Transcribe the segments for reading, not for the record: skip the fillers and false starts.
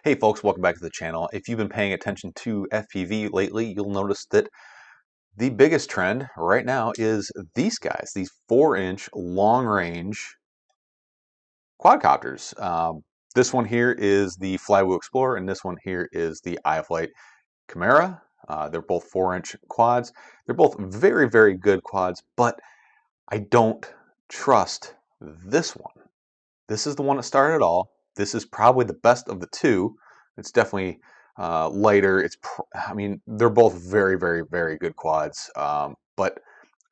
Hey folks, welcome back to the channel. If you've been paying attention to FPV lately, you'll notice that the biggest trend right now is these guys, these 4-inch long-range quadcopters. This one here is the Flywoo Explorer, and this one here is the iFlight Chimera. They're both 4-inch quads. They're both very, very good quads, but I don't trust this one. This is the one that started it all. This is probably the best of the two. It's definitely lighter. I mean, they're both very, very, very good quads, but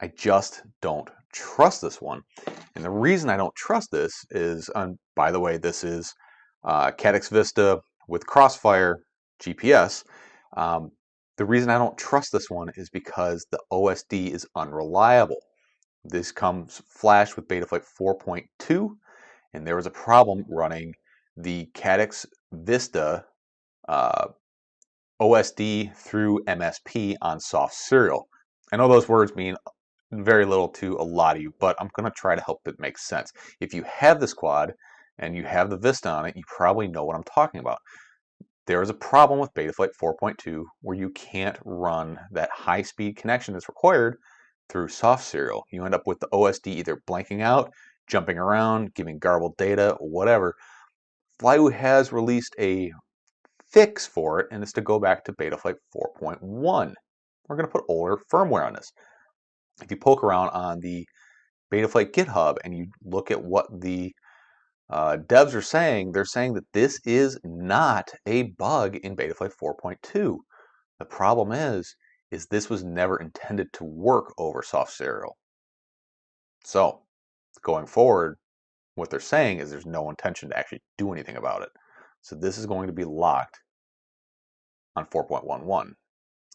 I just don't trust this one. And the reason I don't trust this is, by the way, this is caddx Vista with Crossfire GPS. Um, the reason I don't trust this one is because the OSD is unreliable. This comes flash with Betaflight 4.2. And there was a problem running the caddx Vista uh, OSD through MSP on soft serial. I know those words mean very little to a lot of you, but I'm going to try to help it make sense. If you have this quad and you have the Vista on it, you probably know what I'm talking about. There is a problem with Betaflight 4.2 where you can't run that high-speed connection that's required through soft serial. You end up with the OSD either blanking out, jumping around, giving garbled data, whatever. Flywoo has released a fix for it, and it's to go back to Betaflight 4.1. We're going to put older firmware on this. If you poke around on the Betaflight GitHub and you look at what the devs are saying, they're saying that this is not a bug in Betaflight 4.2. The problem is this was never intended to work over soft serial. So, going forward, what they're saying is there's no intention to actually do anything about it. So this is going to be locked on 4.11.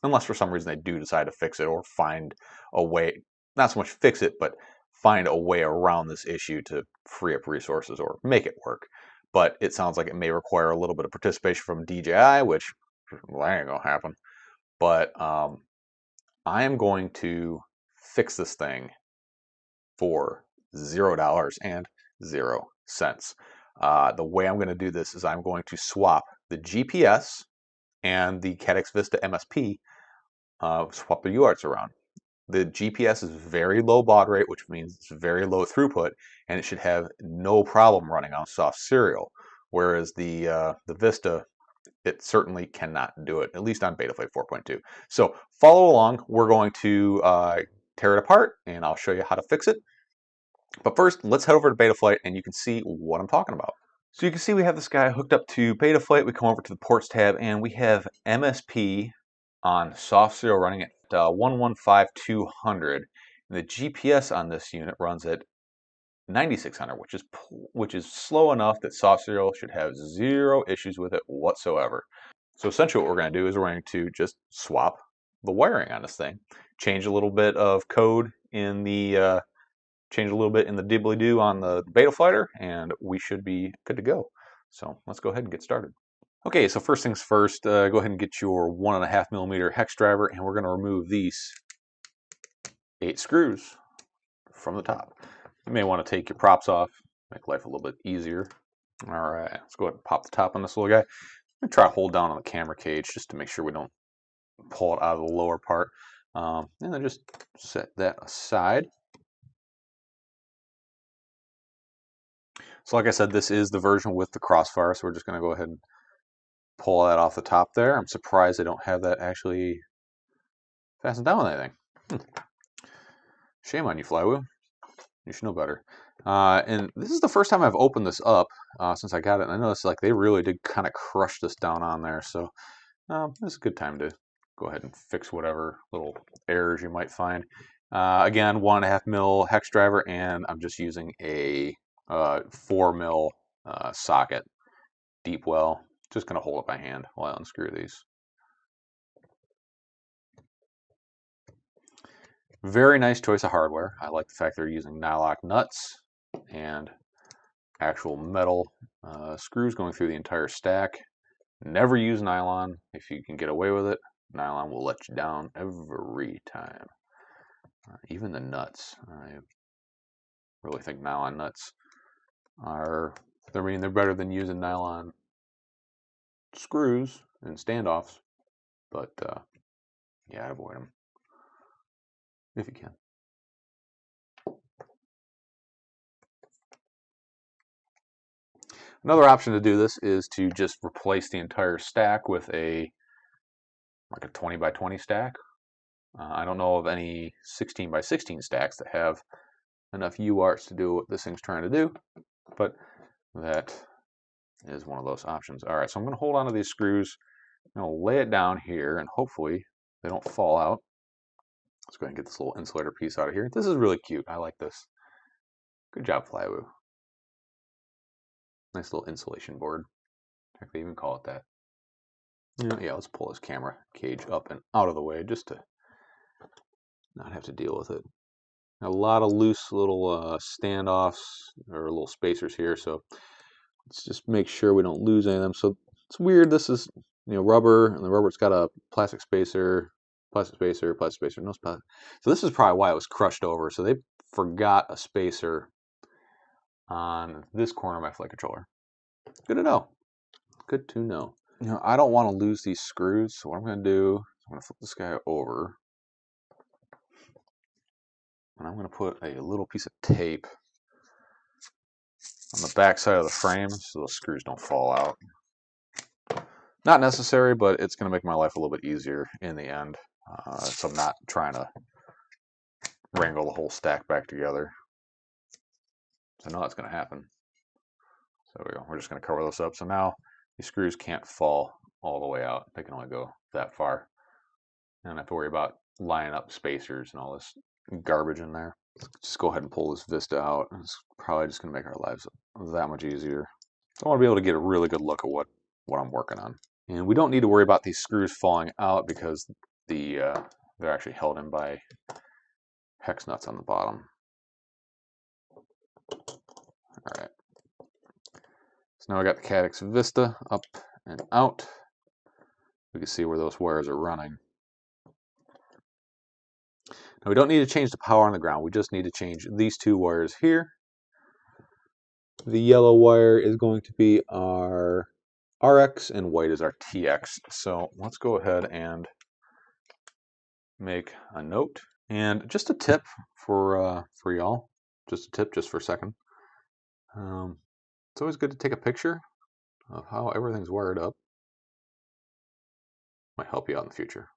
Unless for some reason they do decide to fix it or find a way, not so much fix it, but find a way around this issue to free up resources or make it work. But it sounds like it may require a little bit of participation from DJI, which well, that ain't gonna happen. But I am going to fix this thing for $0 and 0 cents. The way I'm going to do this is I'm going to swap the GPS and the caddx Vista MSP, swap the UARTs around. The GPS is very low baud rate, which means it's very low throughput, and it should have no problem running on soft serial. Whereas the Vista, it certainly cannot do it, at least on Betaflight 4.2. So follow along. We're going to tear it apart, and I'll show you how to fix it. But first, let's head over to Betaflight, and you can see what I'm talking about. So you can see we have this guy hooked up to Betaflight. We come over to the ports tab, and we have MSP on soft serial running at 115200. And the GPS on this unit runs at 9600, which is slow enough that soft serial should have zero issues with it whatsoever. So essentially what we're going to do is we're going to just swap the wiring on this thing, change a little bit of code in the dibbly-doo on the Betaflighter, and we should be good to go. So let's go ahead and get started. Okay, so first things first, go ahead and get your 1.5mm hex driver, and we're going to remove these 8 screws from the top. You may want to take your props off, make life a little bit easier. All right, let's go ahead and pop the top on this little guy. I'm going to try to hold down on the camera cage just to make sure we don't pull it out of the lower part. And then just set that aside. So like I said, this is the version with the crossfire, so we're just going to go ahead and pull that off the top there. I'm surprised they don't have that actually fastened down with anything. Shame on you, Flywoo. You should know better. And this is the first time I've opened this up since I got it. And I noticed like they really did kind of crush this down on there. So this is a good time to go ahead and fix whatever little errors you might find. Again, 1.5mm hex driver, and I'm just using a 4mm socket deep well. Just going to hold it by hand while I unscrew these. Very nice choice of hardware. I like the fact they're using nylock nuts and actual metal screws going through the entire stack. Never use nylon if you can get away with it. Nylon will let you down every time. Even the nuts. I really think nylon nuts are, they're better than using nylon screws and standoffs, but yeah, avoid them if you can. Another option to do this is to just replace the entire stack with like a 20 by 20 stack. I don't know of any 16 by 16 stacks that have enough UARTs to do what this thing's trying to do, but that is one of those options. All right, so I'm going to hold on to these screws. I'm going to lay it down here, and hopefully they don't fall out. Let's go ahead and get this little insulator piece out of here. This is really cute. I like this. Good job, Flywoo. Nice little insulation board. Heck, they even call it that. Yeah, let's pull this camera cage up and out of the way just to not have to deal with it. A lot of loose little standoffs or little spacers here, so let's just make sure we don't lose any of them. So it's weird. This is rubber, and the rubber's got a plastic spacer, no plastic. So this is probably why it was crushed over. So they forgot a spacer on this corner of my flight controller. Good to know. Good to know. I don't want to lose these screws, so what I'm going to do is I'm going to flip this guy over, and I'm going to put a little piece of tape on the back side of the frame so those screws don't fall out. Not necessary, but it's going to make my life a little bit easier in the end, so I'm not trying to wrangle the whole stack back together. So I know that's going to happen. So there we go. We're just going to cover this up. So now these screws can't fall all the way out. They can only go that far. I don't have to worry about lining up spacers and all this garbage in there. Let's just go ahead and pull this Vista out. It's probably just going to make our lives that much easier. I want to be able to get a really good look at what I'm working on. And we don't need to worry about these screws falling out because they're actually held in by hex nuts on the bottom. All right. So now I got the caddx Vista up and out. We can see where those wires are running. Now we don't need to change the power on the ground. We just need to change these two wires here. The yellow wire is going to be our RX and white is our TX. So let's go ahead and make a note. And just a tip for y'all, just a tip just for a second. It's always good to take a picture of how everything's wired up. Might help you out in the future.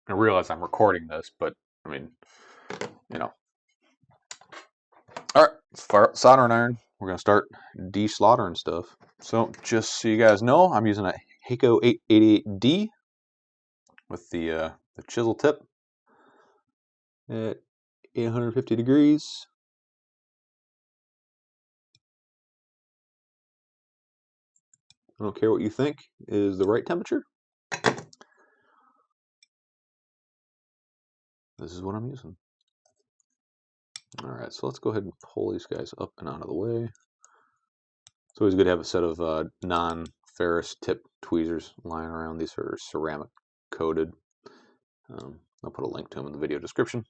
I realize I'm recording this, but I mean, All right, let's fire up the soldering iron. We're going to start de-slaughtering stuff. So just so you guys know, I'm using a Hakko 888D with the chisel tip at 850 degrees. I don't care what you think is the right temperature. This is what I'm using. All right, so let's go ahead and pull these guys up and out of the way. It's always good to have a set of non-ferrous tip tweezers lying around. These are ceramic coated. I'll put a link to them in the video description.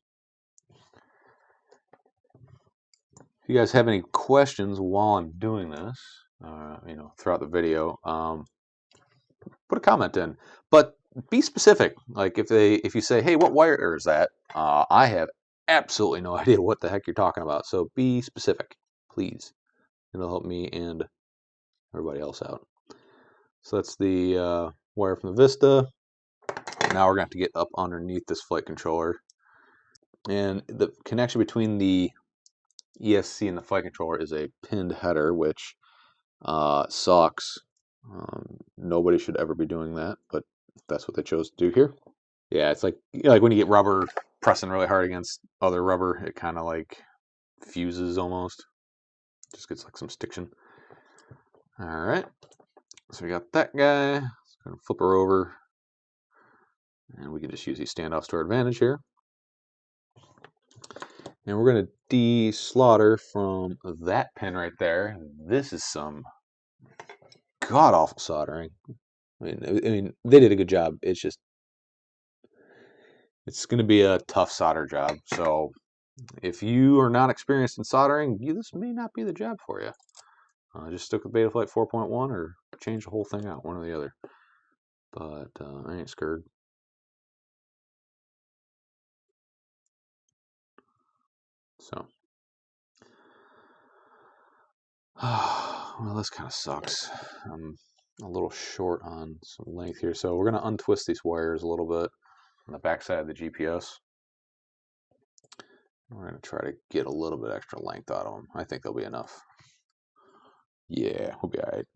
If you guys have any questions while I'm doing this, throughout the video, put a comment in. But be specific. Like if you say, "Hey, what wire is that?" I have absolutely no idea what the heck you're talking about. So be specific, please. It'll help me and everybody else out. So that's the wire from the Vista. Now we're going to have to get up underneath this flight controller. And the connection between the ESC and the flight controller is a pinned header, which sucks. Nobody should ever be doing that, but that's what they chose to do here. Yeah, it's like when you get rubber pressing really hard against other rubber, it kind of like fuses almost. Just gets like some stiction. All right, so we got that guy. Let's go flip her over, and we can just use these standoffs to our advantage here. And we're going to de-slaughter from that pin right there. This is some god-awful soldering. I mean, they did a good job. It's going to be a tough solder job. So If you are not experienced in soldering, this may not be the job for you. Just stick with Betaflight 4.1 or change the whole thing out, one or the other. But I ain't scared. So, well, this kind of sucks. I'm a little short on some length here, so we're going to untwist these wires a little bit on the back side of the GPS. We're going to try to get a little bit extra length out of them. I think they'll be enough. Yeah, we'll be all right.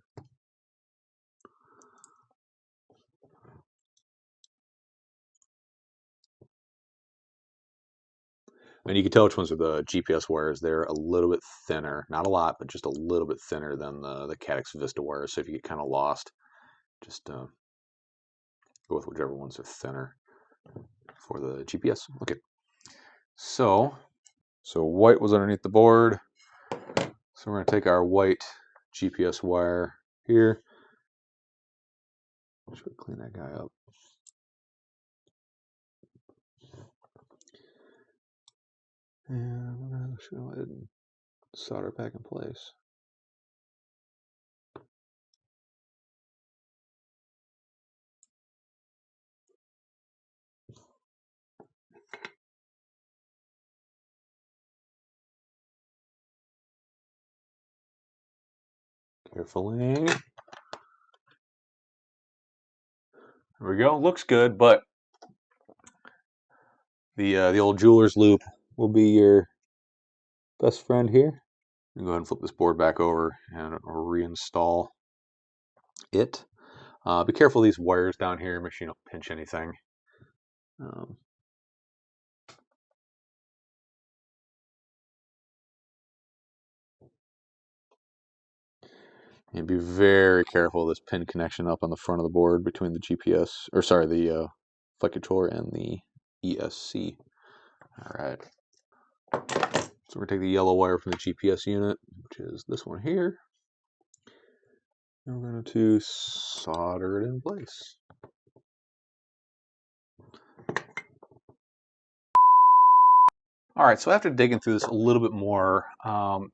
And you can tell which ones are the GPS wires. They're a little bit thinner. Not a lot, but just a little bit thinner than the caddx Vista wires. So if you get kind of lost, just go with whichever ones are thinner for the GPS. Okay. So white was underneath the board. So we're going to take our white GPS wire here. Should we clean that guy up? And we're going to go ahead and solder back in place. Carefuling. There we go. Looks good, but the old jeweler's loop will be your best friend here. I'm going to go ahead and flip this board back over and reinstall it. Be careful of these wires down here. Make sure you don't pinch anything. And be very careful of this pin connection up on the front of the board between the GPS, or sorry, the flight controller and the ESC. All right. So we're going to take the yellow wire from the GPS unit, which is this one here. And we're going to solder it in place. All right, so after digging through this a little bit more, come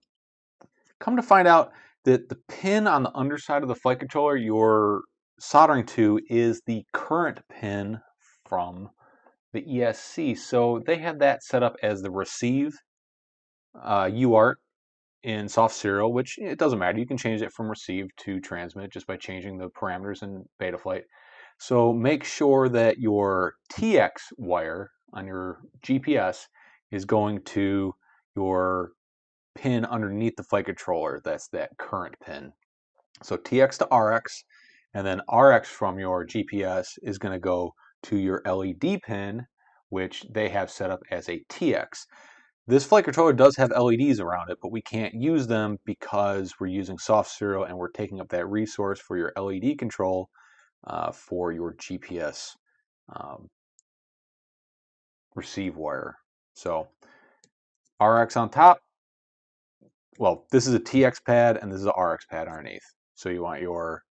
to find out that the pin on the underside of the flight controller you're soldering to is the current pin from the ESC. So they have that set up as the receive UART in soft serial, which it doesn't matter. You can change it from receive to transmit just by changing the parameters in Betaflight. So make sure that your TX wire on your GPS is going to your pin underneath the flight controller. That's that current pin. So TX to RX, and then RX from your GPS is going to go to your LED pin, which they have set up as a TX. This flight controller does have LEDs around it, but we can't use them because we're using soft serial and we're taking up that resource for your LED control for your GPS receive wire. So RX on top. Well, this is a TX pad and this is a RX pad underneath. So you want your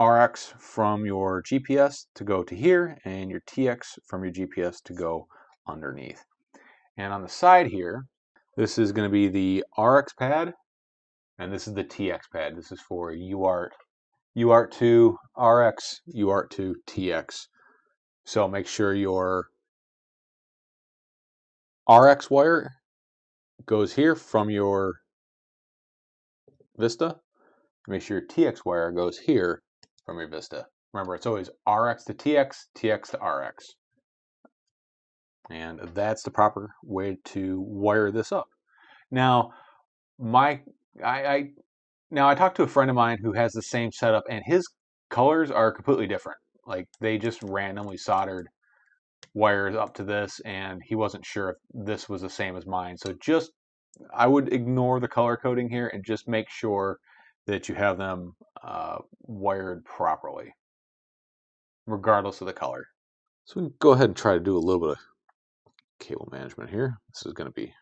RX from your GPS to go to here and your TX from your GPS to go underneath. And on the side here, this is going to be the RX pad and this is the TX pad. This is for UART, UART2 RX, UART2 TX. So make sure your RX wire goes here from your Vista. Make sure your TX wire goes here from your Vista. Remember, it's always RX to TX, TX to RX. And that's the proper way to wire this up. Now, I talked to a friend of mine who has the same setup, and his colors are completely different. Like they just randomly soldered wires up to this, and he wasn't sure if this was the same as mine. So I would ignore the color coding here and just make sure that you have them wired properly, regardless of the color. So we can go ahead and try to do a little bit of cable management here. This is going to be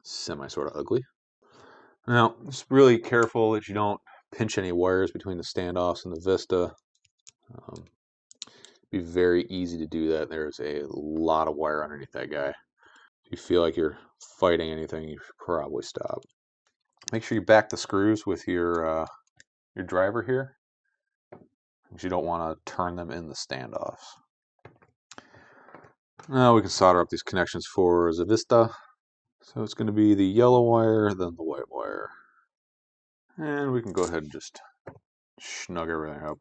sort of ugly. Now, just really careful that you don't pinch any wires between the standoffs and the Vista. Be very easy to do that. There's a lot of wire underneath that guy. If you feel like you're fighting anything, you should probably stop. Make sure you back the screws with your driver here, because you don't want to turn them in the standoffs. Now we can solder up these connections for the Vista. So it's going to be the yellow wire, then the white wire. And we can go ahead and just snug everything up.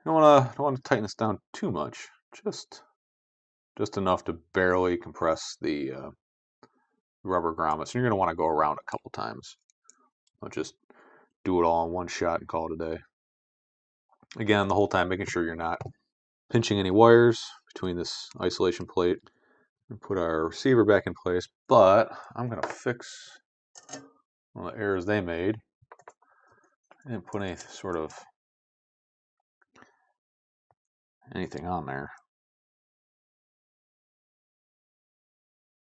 Don't want to tighten this down too much. Just enough to barely compress the rubber grommets. And you're going to want to go around a couple times. Don't just do it all in one shot and call it a day. Again, the whole time making sure you're not pinching any wires between this isolation plate and put our receiver back in place. But I'm going to fix one of the errors they made. I didn't put any sort of anything on there.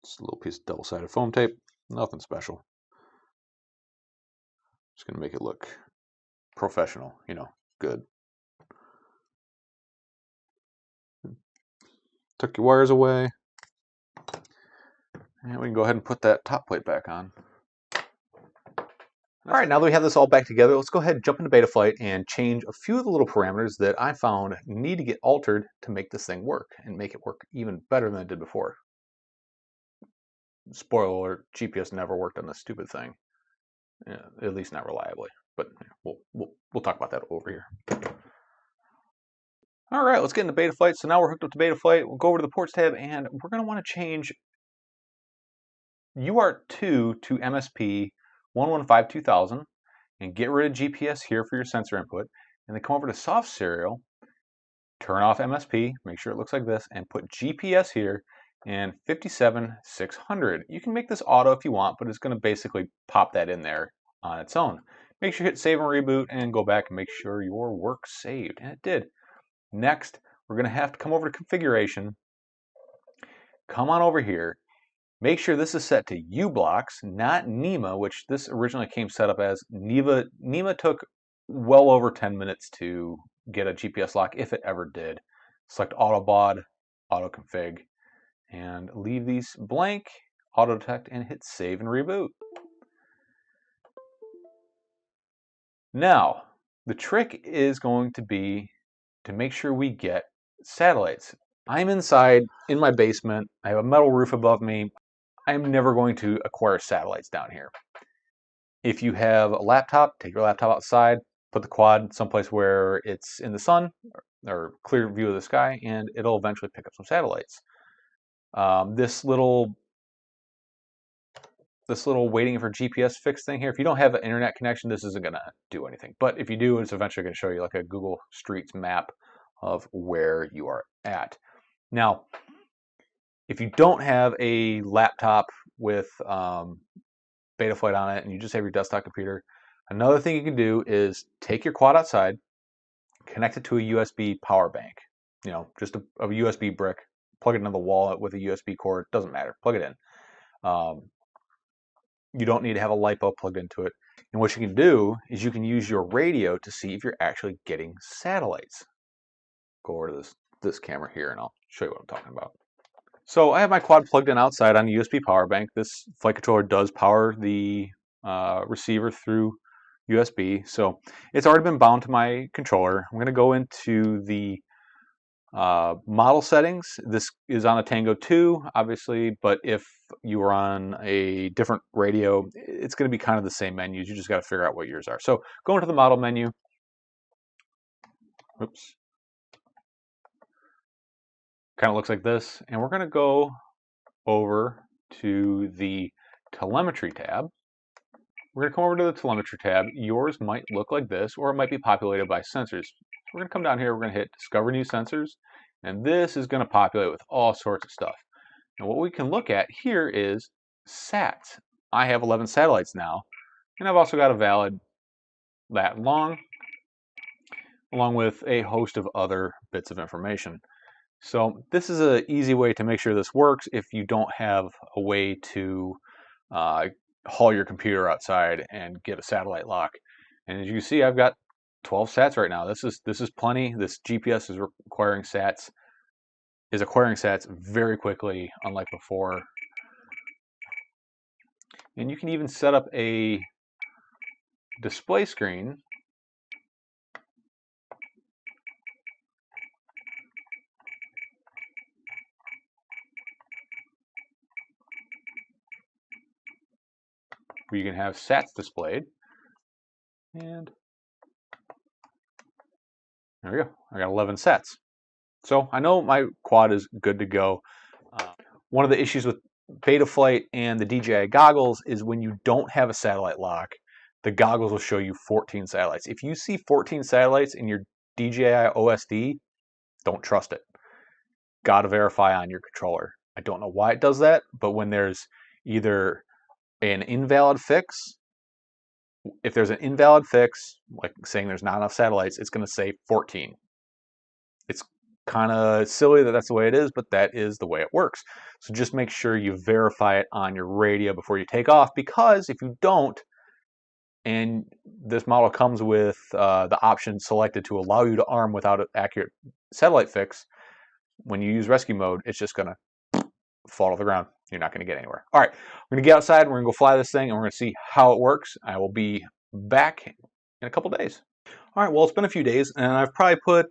Just a little piece of double-sided foam tape. Nothing special. Just going to make it look professional, good. Tuck your wires away. And we can go ahead and put that top plate back on. All right, now that we have this all back together, let's go ahead and jump into Betaflight and change a few of the little parameters that I found need to get altered to make this thing work and make it work even better than it did before. Spoiler alert, GPS never worked on this stupid thing. At least not reliably, but we'll talk about that over here. All right, let's get into Betaflight. So now we're hooked up to Betaflight. We'll go over to the ports tab, and we're going to want to change UART2 to MSP 1152,000 and get rid of GPS here for your sensor input. And then come over to soft serial, turn off MSP, make sure it looks like this, and put GPS here and 57,600. You can make this auto if you want, but it's going to basically pop that in there on its own. Make sure you hit save and reboot and go back and make sure your work's saved. And it did. Next, we're going to have to come over to configuration. Come on over here. Make sure this is set to U-blocks, not NEMA, which this originally came set up as. NEMA took well over 10 minutes to get a GPS lock, if it ever did. Select Autobaud, Auto Config, and leave these blank, Auto Detect, and hit save and reboot. Now, the trick is going to be to make sure we get satellites. I'm inside in my basement. I have a metal roof above me. I'm never going to acquire satellites down here. If you have a laptop, take your laptop outside, put the quad someplace where it's in the sun or clear view of the sky, and it'll eventually pick up some satellites. This little waiting for GPS fix thing here, if you don't have an internet connection, this isn't going to do anything. But if you do, it's eventually going to show you like a Google Streets map of where you are at. Now, if you don't have a laptop with Betaflight on it and you just have your desktop computer, another thing you can do is take your quad outside, connect it to a USB power bank. Just a USB brick, plug it into the wall with a USB cord, doesn't matter, plug it in. You don't need to have a LiPo plugged into it. And what you can do is you can use your radio to see if you're actually getting satellites. Go over to this camera here and I'll show you what I'm talking about. So I have my quad plugged in outside on a USB power bank. This flight controller does power the receiver through USB. So it's already been bound to my controller. I'm going to go into the model settings. This is on a Tango 2, obviously, but if you are on a different radio, it's going to be kind of the same menus. You just got to figure out what yours are. So go into the model menu. Oops. Kind of looks like this, and we're going to go over to the telemetry tab. We're going to come over to the telemetry tab. Yours might look like this, or it might be populated by sensors. So we're going to come down here, we're going to hit discover new sensors, and this is going to populate with all sorts of stuff. And what we can look at here is sats. I have 11 satellites now, and I've also got a valid lat and long, along with a host of other bits of information. So this is an easy way to make sure this works if you don't have a way to haul your computer outside and get a satellite lock. And as you can see, I've got 12 sats right now. This is plenty. This GPS is acquiring sats very quickly, unlike before. And you can even set up a display screen where you can have sats displayed. And there we go. I got 11 sats. So I know my quad is good to go. One of the issues with Betaflight and the DJI goggles is when you don't have a satellite lock, the goggles will show you 14 satellites. If you see 14 satellites in your DJI OSD, don't trust it. Gotta verify on your controller. I don't know why it does that, but when there's either an invalid fix, if there's an invalid fix, like saying there's not enough satellites, it's going to say 14. It's kind of silly that that's the way it is, but that is the way it works. So just make sure you verify it on your radio before you take off, because if you don't, and this model comes with the option selected to allow you to arm without an accurate satellite fix, when you use rescue mode, it's just going to fall to the ground. You're not going to get anywhere. All right, we're going to get outside, we're going to go fly this thing, and we're going to see how it works. I will be back in a couple days. All right, well, it's been a few days, and I've probably put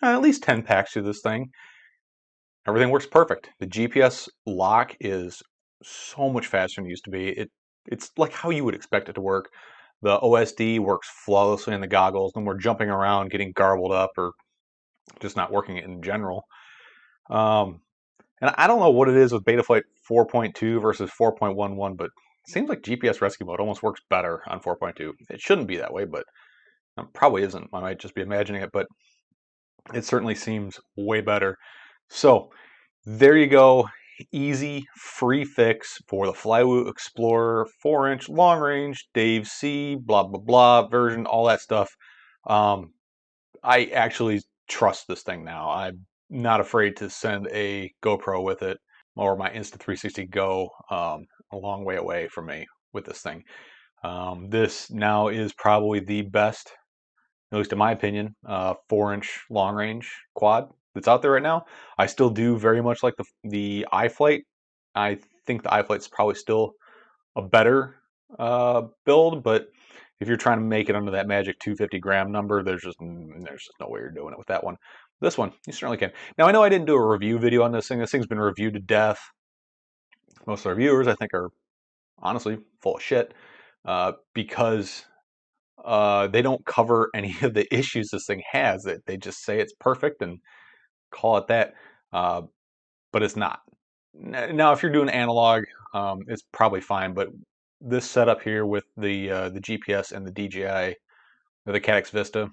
at least 10 packs through this thing. Everything works perfect. The GPS lock is so much faster than it used to be. It's like how you would expect it to work. The OSD works flawlessly in the goggles, and we're jumping around, getting garbled up, or just not working in general. And I don't know what it is with Betaflight 4.2 versus 4.11, but it seems like GPS rescue mode almost works better on 4.2. It shouldn't be that way, but it probably isn't. I might just be imagining it, but it certainly seems way better. So there you go. Easy, free fix for the Flywoo Explorer 4-inch long range, Dave C, blah, blah, blah version, all that stuff. I actually trust this thing now. I'm not afraid to send a GoPro with it, or my Insta360 Go a long way away from me with this thing. This now is probably the best, at least in my opinion, 4-inch long range quad that's out there right now. I still do very much like the iFlight. I think the iFlight's probably still a better build, but if you're trying to make it under that magic 250 gram number, there's just no way you're doing it with that one. This one, you certainly can. Now, I know I didn't do a review video on this thing. This thing's been reviewed to death. Most of the reviewers, I think, are honestly full of shit because they don't cover any of the issues this thing has. They just say it's perfect and call it that, but it's not. Now, if you're doing analog, it's probably fine, but this setup here with the GPS and the DJI, the caddx Vista,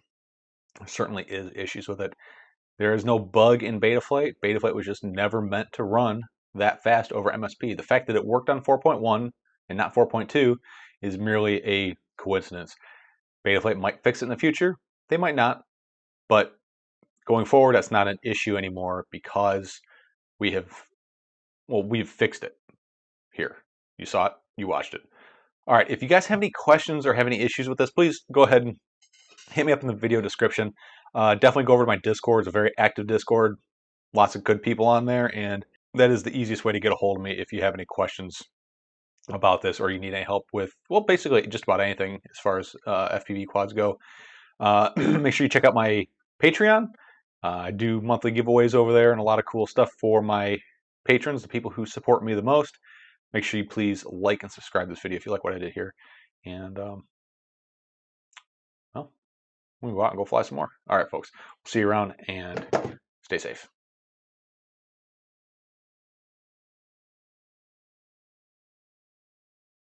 certainly is issues with it. There is no bug in Betaflight. Betaflight was just never meant to run that fast over MSP. The fact that it worked on 4.1 and not 4.2 is merely a coincidence. Betaflight might fix it in the future. They might not, but going forward, that's not an issue anymore because we've fixed it here. You saw it, you watched it. All right, if you guys have any questions or have any issues with this, please go ahead and hit me up in the video description. Definitely go over to my Discord. It's a very active Discord. Lots of good people on there, and that is the easiest way to get a hold of me if you have any questions about this or you need any help with, well, basically just about anything as far as FPV quads go. Make sure you check out my Patreon. I do monthly giveaways over there and a lot of cool stuff for my patrons, the people who support me the most. Make sure you please like and subscribe to this video if you like what I did here. And, well, we can go out and go fly some more. All right, folks. We'll see you around, and stay safe.